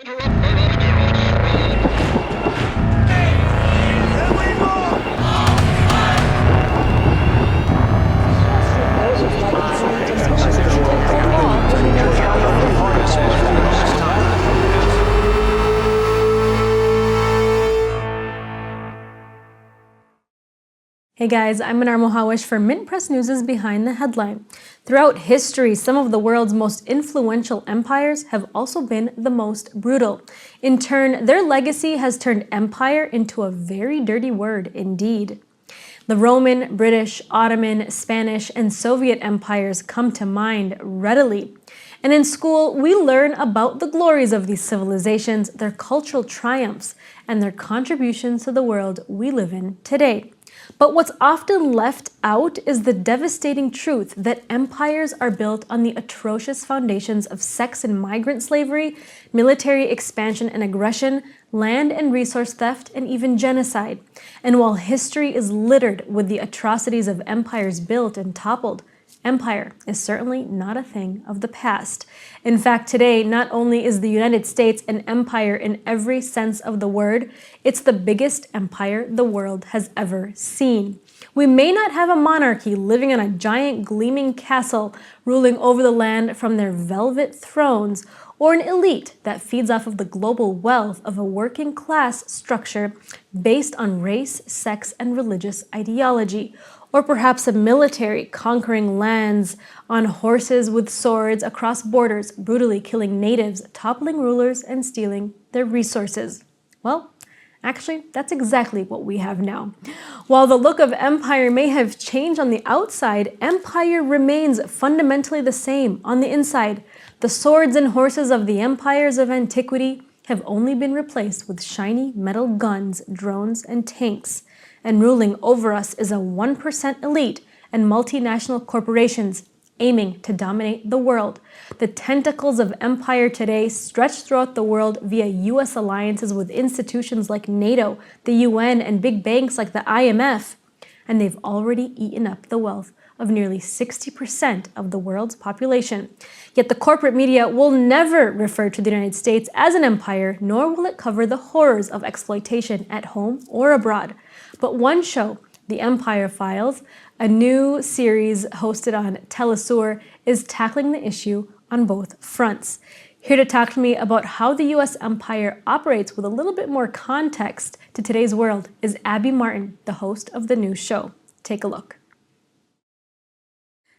Hey guys, I'm Mnar Muhawesh for MintPress News' Behind the Headline. Throughout history, some of the world's most influential empires have also been the most brutal. In turn, their legacy has turned empire into a very dirty word indeed. The Roman, British, Ottoman, Spanish, and Soviet empires come to mind readily. And in school, we learn about the glories of these civilizations, their cultural triumphs, and their contributions to the world we live in today. But what's often left out is the devastating truth that empires are built on the atrocious foundations of sex and migrant slavery, military expansion and aggression, land and resource theft, and even genocide. And while history is littered with the atrocities of empires built and toppled, empire is certainly not a thing of the past. In fact, today, not only is the United States an empire in every sense of the word, it's the biggest empire the world has ever seen. We may not have a monarchy living on a giant gleaming castle ruling over the land from their velvet thrones, or an elite that feeds off of the global wealth of a working class structure based on race, sex, and religious ideology, or perhaps a military conquering lands on horses with swords across borders, brutally killing natives, toppling rulers, and stealing their resources. Well, actually, that's exactly what we have now. While the look of empire may have changed on the outside, empire remains fundamentally the same on the inside. The swords and horses of the empires of antiquity have only been replaced with shiny metal guns, drones, and tanks. And ruling over us is a 1% elite and multinational corporations aiming to dominate the world. The tentacles of empire today stretch throughout the world via US alliances with institutions like NATO, the UN, and big banks like the IMF. And they've already eaten up the wealth of nearly 60% of the world's population. Yet the corporate media will never refer to the United States as an empire, nor will it cover the horrors of exploitation at home or abroad. But one show, The Empire Files, a new series hosted on Telesur, is tackling the issue on both fronts. Here to talk to me about how the US empire operates with a little bit more context to today's world is Abby Martin, the host of the new show. Take a look.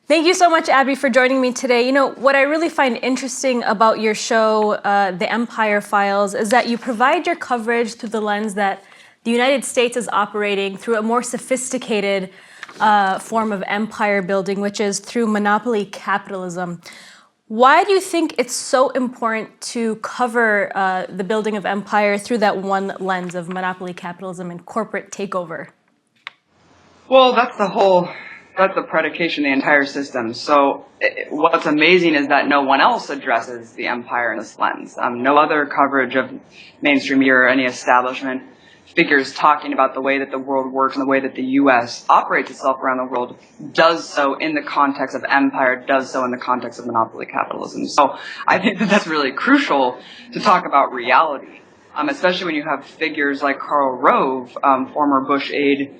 Thank you so much, Abby, for joining me today. You know, what I really find interesting about your show, The Empire Files, is that you provide your coverage through the lens that the United States is operating through a more sophisticated form of empire building, which is through monopoly capitalism. Why do you think it's so important to cover the building of empire through that one lens of monopoly capitalism and corporate takeover? Well, that's the predication of the entire system. So what's amazing is that no one else addresses the empire in this lens. No other coverage of mainstream media or any establishment figures talking about the way that the world works and the way that the U.S. operates itself around the world does so in the context of empire, does so in the context of monopoly capitalism. So I think that that's really crucial to talk about reality, especially when you have figures like Karl Rove, former Bush aide,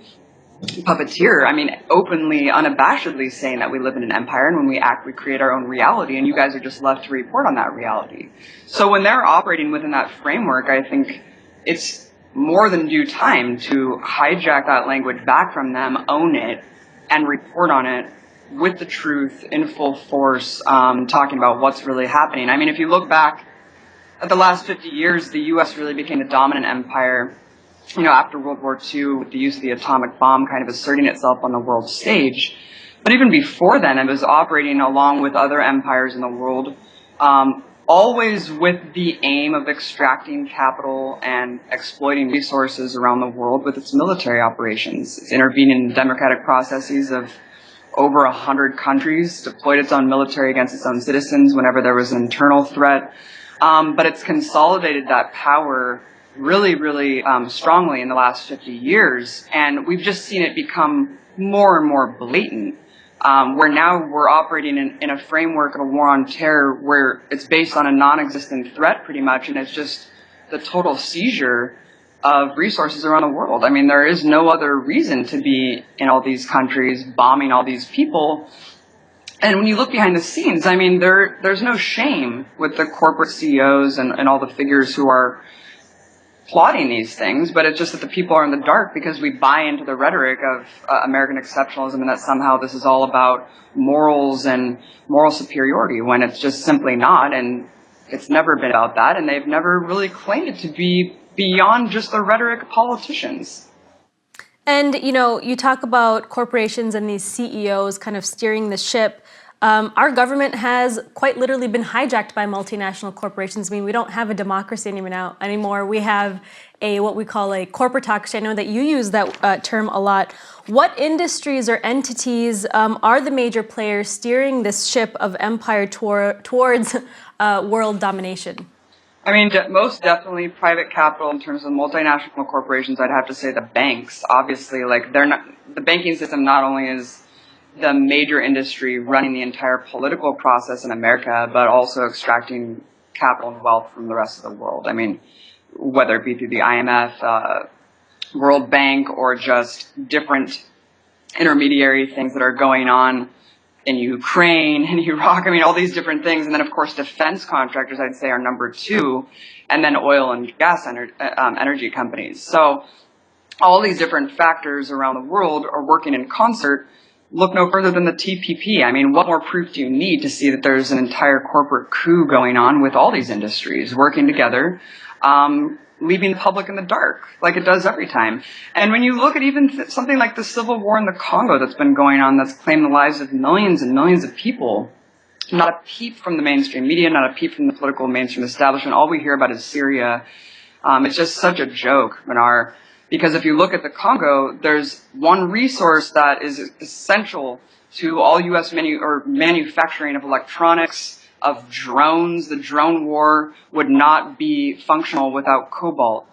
puppeteer, openly, unabashedly saying that we live in an empire, and when we act, we create our own reality, and you guys are just left to report on that reality. So when they're operating within that framework, I think it's more than due time to hijack that language back from them, own it, and report on it with the truth in full force, talking about what's really happening. If you look back at the last 50 years, the U.S. really became the dominant empire, after World War II, with the use of the atomic bomb kind of asserting itself on the world stage. But even before then, it was operating along with other empires in the world, always with the aim of extracting capital and exploiting resources around the world with its military operations. It's intervened in democratic processes of over 100 countries, deployed its own military against its own citizens whenever there was an internal threat. But it's consolidated that power really, really strongly in the last 50 years, and we've just seen it become more and more blatant. where now we're operating in a framework of a war on terror where it's based on a non-existent threat pretty much, and it's just the total seizure of resources around the world. I mean, there is no other reason to be in all these countries bombing all these people. And when you look behind the scenes, I mean, there's no shame with the corporate CEOs and all the figures who are plotting these things, but it's just that the people are in the dark because we buy into the rhetoric of American exceptionalism and that somehow this is all about morals and moral superiority when it's just simply not, and it's never been about that, and they've never really claimed it to be beyond just the rhetoric of politicians. And, you know, you talk about corporations and these CEOs kind of steering the ship. Our government has quite literally been hijacked by multinational corporations. I mean, we don't have a democracy anymore. We have what we call a corporatocracy. I know that you use that term a lot. What industries or entities are the major players steering this ship of empire towards world domination? I mean, most definitely private capital in terms of multinational corporations. I'd have to say the banks, obviously, like the banking system not only is the major industry running the entire political process in America, but also extracting capital and wealth from the rest of the world. I mean, whether it be through the IMF, World Bank, or just different intermediary things that are going on in Ukraine, in Iraq, I mean, all these different things. And then, of course, defense contractors, I'd say, are number two, and then oil and gas energy companies. So all these different factors around the world are working in concert. Look no further than the TPP. I mean, what more proof do you need to see that there's an entire corporate coup going on with all these industries working together, leaving the public in the dark, like it does every time? And when you look at even something like the civil war in the Congo that's been going on, that's claimed the lives of millions and millions of people, not a peep from the mainstream media, not a peep from the political mainstream establishment. All we hear about is Syria. It's just such a joke, Mnar. Because if you look at the Congo, there's one resource that is essential to all U.S. manufacturing of electronics, of drones. The drone war would not be functional without cobalt.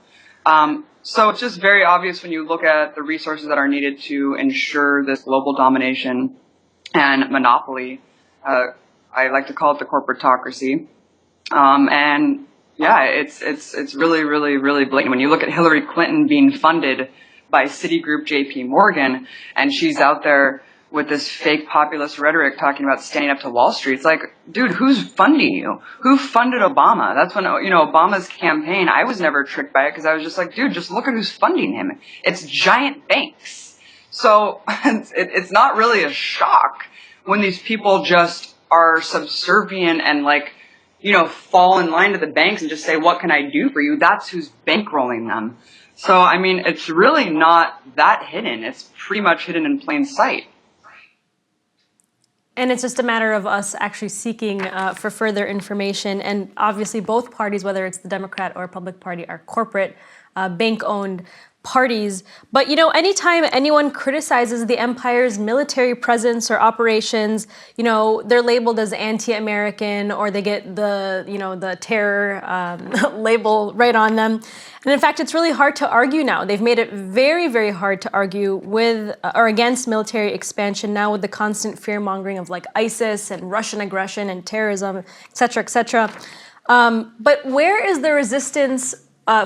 So it's just very obvious when you look at the resources that are needed to ensure this global domination and monopoly. I like to call it the corporatocracy. And yeah, it's really, really, really blatant. When you look at Hillary Clinton being funded by Citigroup, JP Morgan, and she's out there with this fake populist rhetoric talking about standing up to Wall Street, it's like, dude, who's funding you? Who funded Obama? That's when, Obama's campaign, I was never tricked by it because I was just like, dude, just look at who's funding him. It's giant banks. So it's not really a shock when these people just are subservient and fall in line to the banks and just say, what can I do for you? That's who's bankrolling them. So, I mean, it's really not that hidden. It's pretty much hidden in plain sight. And it's just a matter of us actually seeking for further information. And obviously both parties, whether it's the Democrat or Republican Party, are corporate, bank-owned parties. But, anytime anyone criticizes the empire's military presence or operations, they're labeled as anti-American, or they get the terror label right on them. And in fact, it's really hard to argue now. They've made it very, very hard to argue with or against military expansion now with the constant fear-mongering of ISIS and Russian aggression and terrorism, et cetera, et cetera. But where is the resistance?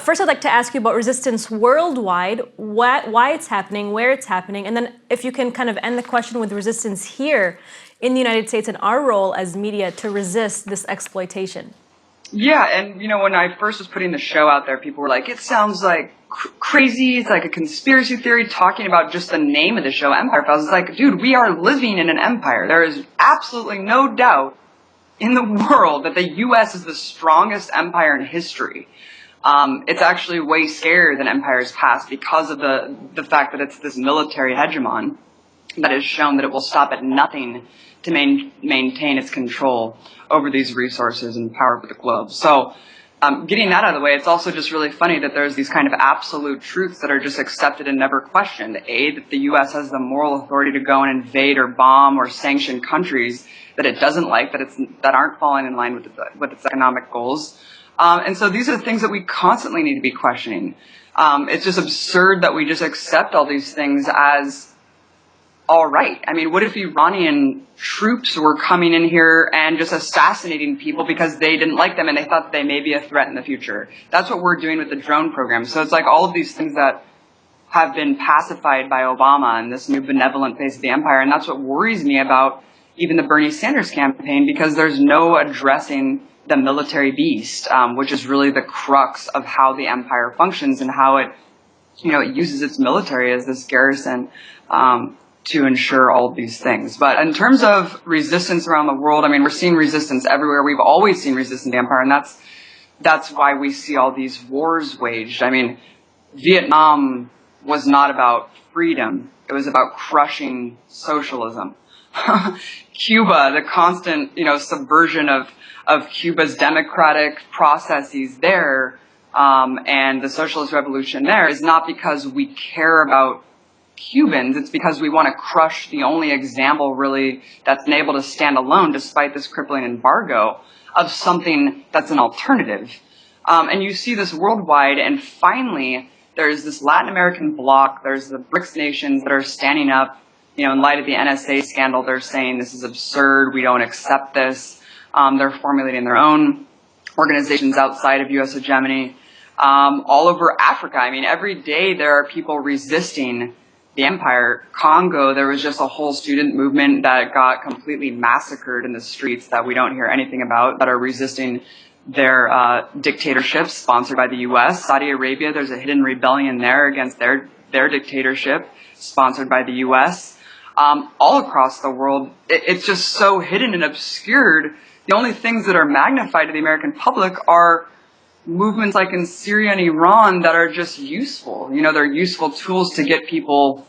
First, I'd like to ask you about resistance worldwide, why it's happening, where it's happening, and then if you can kind of end the question with resistance here in the United States and our role as media to resist this exploitation. Yeah, and when I first was putting the show out there, people were like, it sounds like crazy, it's like a conspiracy theory talking about just the name of the show, Empire Files. It's like, dude, we are living in an empire. There is absolutely no doubt in the world that the U.S. is the strongest empire in history. It's actually way scarier than empires past because of the fact that it's this military hegemon that has shown that it will stop at nothing to maintain its control over these resources and power over the globe. So getting that out of the way, it's also just really funny that there's these kind of absolute truths that are just accepted and never questioned. That the U.S. has the moral authority to go and invade or bomb or sanction countries that it doesn't like, that aren't falling in line with its economic goals. And so these are the things that we constantly need to be questioning. It's just absurd that we just accept all these things as all right. I mean, what if Iranian troops were coming in here and just assassinating people because they didn't like them and they thought they may be a threat in the future? That's what we're doing with the drone program. So it's like all of these things that have been pacified by Obama and this new benevolent face of the empire. And that's what worries me about even the Bernie Sanders campaign, because there's no addressing the military beast, which is really the crux of how the empire functions and how it, it uses its military as this garrison to ensure all of these things. But in terms of resistance around the world, I mean, we're seeing resistance everywhere. We've always seen resistance to the empire, and that's why we see all these wars waged. I mean, Vietnam was not about freedom. It was about crushing socialism. Cuba, the constant, subversion of Cuba's democratic processes there, and the socialist revolution there is not because we care about Cubans. It's because we want to crush the only example really that's been able to stand alone despite this crippling embargo of something that's an alternative. And you see this worldwide, and finally there's this Latin American bloc, there's the BRICS nations that are standing up, in light of the NSA scandal. They're saying this is absurd, we don't accept this. They're formulating their own organizations outside of U.S. hegemony. All over Africa, I mean, every day there are people resisting the empire. Congo, there was just a whole student movement that got completely massacred in the streets that we don't hear anything about, that are resisting their dictatorships sponsored by the U.S. Saudi Arabia, there's a hidden rebellion there against their dictatorship sponsored by the U.S. All across the world, it's just so hidden and obscured. The only things that are magnified to the American public are movements like in Syria and Iran that are just useful. They're useful tools to get people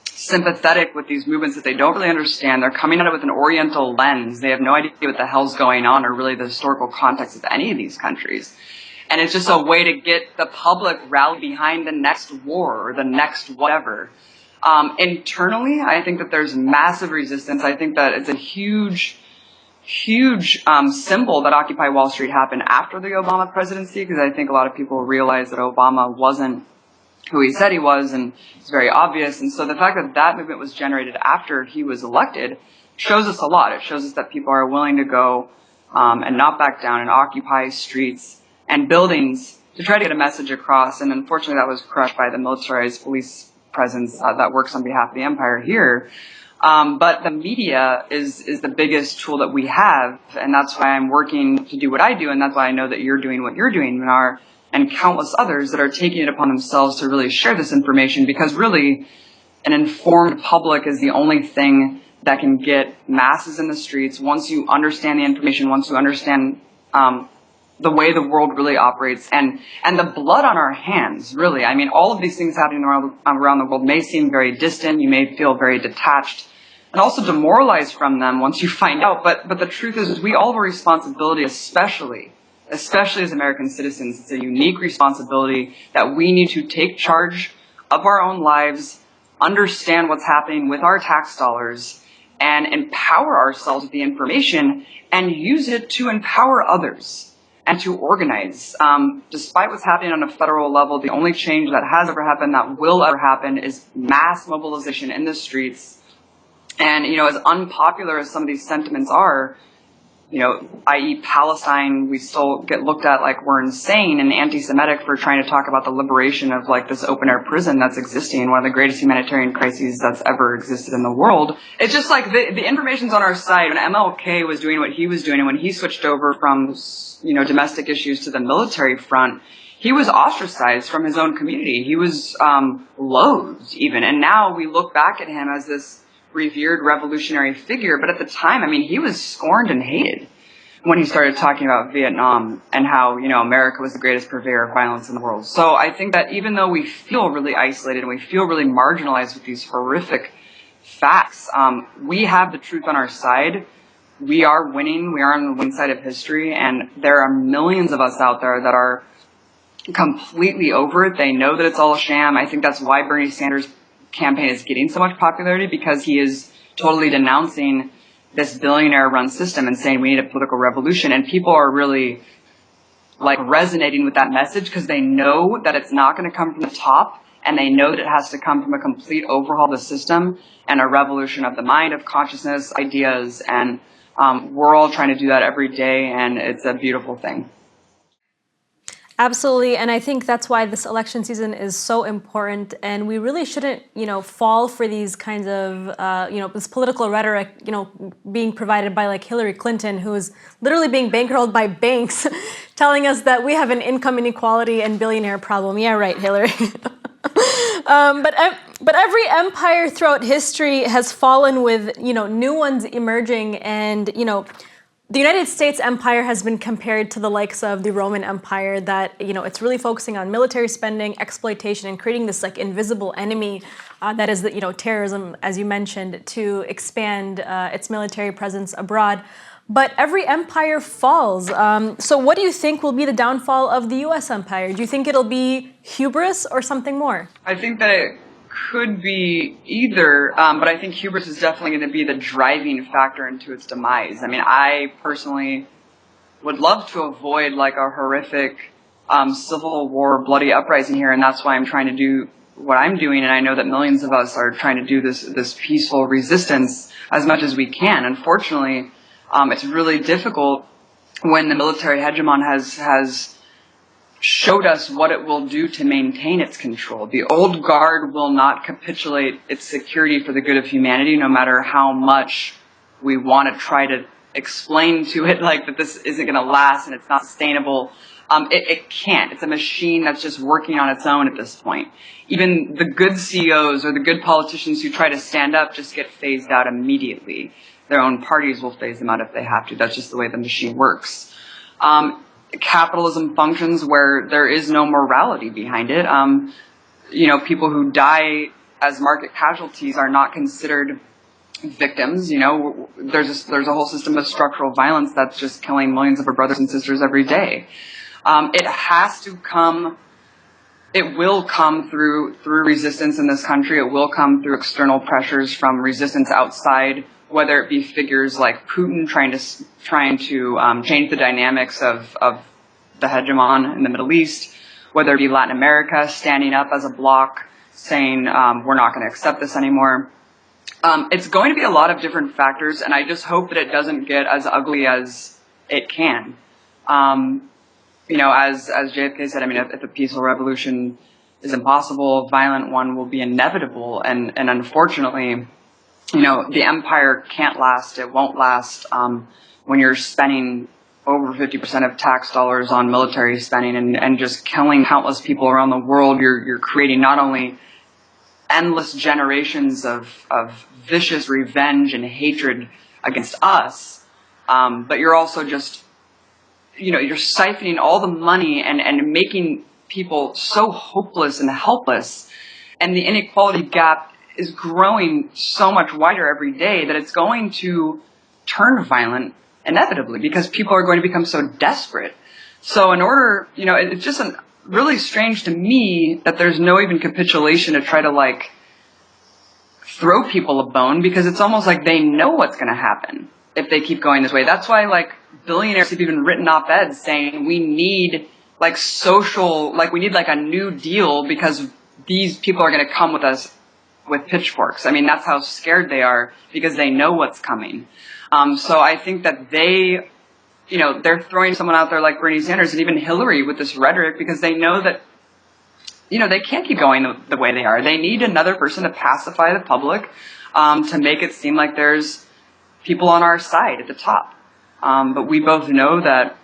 sympathetic with these movements that they don't really understand. They're coming at it with an Oriental lens. They have no idea what the hell's going on or really the historical context of any of these countries. And it's just a way to get the public rallied behind the next war or the next whatever. Internally, I think that there's massive resistance. I think that it's a huge symbol that Occupy Wall Street happened after the Obama presidency, because I think a lot of people realize that Obama wasn't who he said he was, and it's very obvious. And so the fact that that movement was generated after he was elected shows us a lot. It shows us that people are willing to go and not back down and occupy streets and buildings to try to get a message across. And unfortunately, that was crushed by the militarized police presence that works on behalf of the empire here. But the media is the biggest tool that we have, and that's why I'm working to do what I do, and that's why I know that you're doing what you're doing, Mnar, and countless others that are taking it upon themselves to really share this information, because really an informed public is the only thing that can get masses in the streets. Once you understand the information, once you understand the way the world really operates, and the blood on our hands, really. I mean, all of these things happening around the world may seem very distant. You may feel very detached and also demoralized from them once you find out. But the truth is we all have a responsibility, especially as American citizens. It's a unique responsibility that we need to take charge of our own lives, understand what's happening with our tax dollars, and empower ourselves with the information and use it to empower others and to organize. Despite what's happening on a federal level, the only change that has ever happened, that will ever happen, is mass mobilization in the streets. And, as unpopular as some of these sentiments are, i.e. Palestine, we still get looked at like we're insane and anti-Semitic for trying to talk about the liberation of like this open-air prison that's existing, one of the greatest humanitarian crises that's ever existed in the world. It's just like the information's on our side. When MLK was doing what he was doing, and when he switched over from, domestic issues to the military front, he was ostracized from his own community. He was loathed even. And now we look back at him as this revered revolutionary figure, but at the time, I mean, he was scorned and hated when he started talking about Vietnam and how, America was the greatest purveyor of violence in the world. So I think that even though we feel really isolated and we feel really marginalized with these horrific facts, we have the truth on our side. We are winning. We are on the win side of history, and there are millions of us out there that are completely over it. They know that it's all a sham. I think that's why Bernie Sanders' campaign is getting so much popularity, because he is totally denouncing this billionaire-run system and saying we need a political revolution. And people are really resonating with that message, because they know that it's not going to come from the top. and they know that it has to come from a complete overhaul of the system and a revolution of the mind, of consciousness, ideas, and we're all trying to do that every day, and it's a beautiful thing. Absolutely, and I think that's why this election season is so important, and we really shouldn't, fall for these kinds of, this political rhetoric, being provided by like Hillary Clinton, who is literally being bankrolled by banks, telling us that we have an income inequality and billionaire problem. Yeah, right, Hillary. But every empire throughout history has fallen with, new ones emerging, and, the United States empire has been compared to the likes of the Roman Empire, that, it's really focusing on military spending, exploitation, and creating this like invisible enemy that is, terrorism, as you mentioned, to expand its military presence abroad. But every empire falls. So what do you think will be the downfall of the US empire? Do you think it'll be hubris or something more? I think that it could be either, but I think hubris is definitely going to be the driving factor into its demise. I mean, I personally would love to avoid like a horrific civil war, bloody uprising here, and that's why I'm trying to do what I'm doing, and I know that millions of us are trying to do this peaceful resistance as much as we can. Unfortunately, it's really difficult when the military hegemon has showed us what it will do to maintain its control. The old guard will not capitulate its security for the good of humanity, no matter how much we want to try to explain to it like that this isn't going to last and it's not sustainable. It can't. It's a machine that's just working on its own at this point. Even the good CEOs or the good politicians who try to stand up just get phased out immediately. Their own parties will phase them out if they have to. That's just the way the machine works. Capitalism functions where there is no morality behind it. People who die as market casualties are not considered victims. There's a whole system of structural violence that's just killing millions of our brothers and sisters every day. It has to come. It will come through resistance in this country. It will come through external pressures from resistance outside, whether it be figures like Putin trying to change the dynamics of the hegemon in the Middle East, whether it be Latin America standing up as a bloc saying we're not going to accept this anymore. It's going to be a lot of different factors, and I just hope that it doesn't get as ugly as it can. As JFK said, I mean, if a peaceful revolution is impossible, a violent one will be inevitable, and unfortunately, the empire can't last. It won't last when you're spending over 50% of tax dollars on military spending and just killing countless people around the world. You're creating not only endless generations of vicious revenge and hatred against us, but you're also just, you're siphoning all the money and making people so hopeless and helpless, and the inequality gap is growing so much wider every day that it's going to turn violent inevitably because people are going to become so desperate. So in order, it's just really strange to me that there's no even capitulation to try to like throw people a bone, because it's almost like they know what's going to happen if they keep going this way. That's why like billionaires have even written op-eds saying we need like we need like a new deal because these people are going to come with us with pitchforks. I mean, that's how scared they are because they know what's coming. So I think that they're throwing someone out there like Bernie Sanders and even Hillary with this rhetoric because they know that, they can't keep going the way they are. They need another person to pacify the public, to make it seem like there's people on our side at the top. But we both know that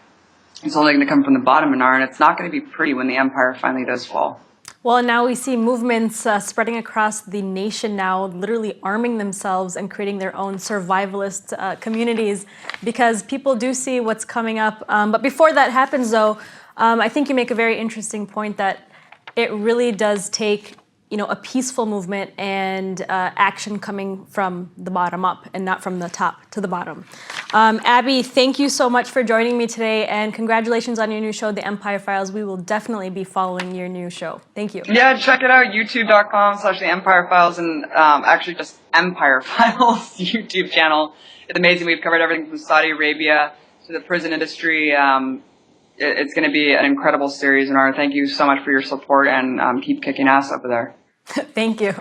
it's only going to come from the bottom, Mnar, and it's not going to be pretty when the empire finally does fall. Well, now we see movements spreading across the nation now, literally arming themselves and creating their own survivalist communities because people do see what's coming up. But before that happens, though, I think you make a very interesting point that it really does take, a peaceful movement and action coming from the bottom up and not from the top to the bottom. Abby, thank you so much for joining me today, and congratulations on your new show, The Empire Files. We will definitely be following your new show. Thank you. Yeah, check it out, youtube.com/The Empire Files, and actually just Empire Files YouTube channel. It's amazing. We've covered everything from Saudi Arabia to the prison industry, it's going to be an incredible series, Mnar. Thank you so much for your support, and keep kicking ass over there. Thank you.